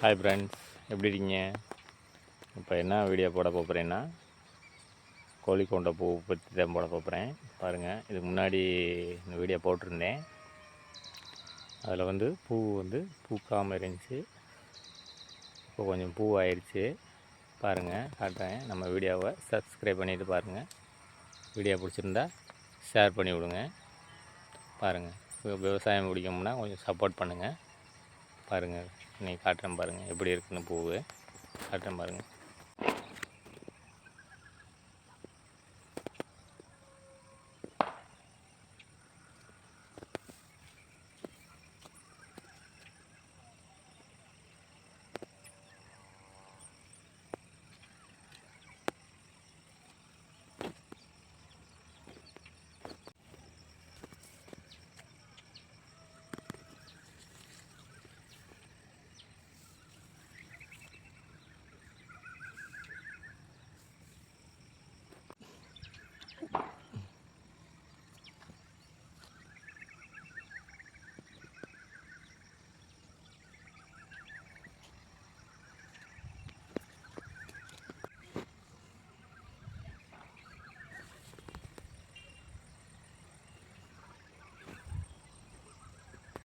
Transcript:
Hi friends, எப்படி இருக்கீங்க? இப்போ என்ன வீடியோ போட போகிறேன்னா, கோழிக்கொண்டை பூ பற்றி தான் போட போகிறேன். பாருங்கள், இதுக்கு முன்னாடி இந்த வீடியோ போட்டிருந்தேன். அதில் பூ பூக்காமல் இருந்துச்சு. இப்போ கொஞ்சம் பூ ஆயிடுச்சு. பாருங்கள், காட்டுறேன். நம்ம வீடியோவை சப்ஸ்கிரைப் பண்ணிவிட்டு பாருங்கள். வீடியோ பிடிச்சிருந்தா ஷேர் பண்ணி விடுங்க. பாருங்கள், விவசாயம் பிடிக்கும்னா கொஞ்சம் சப்போர்ட் பண்ணுங்கள். பாருங்கள், இன்றைக்கி காட்டுறேன். பாருங்கள் எப்படி இருக்குன்னு பூவு காட்டுறேன். பாருங்கள்.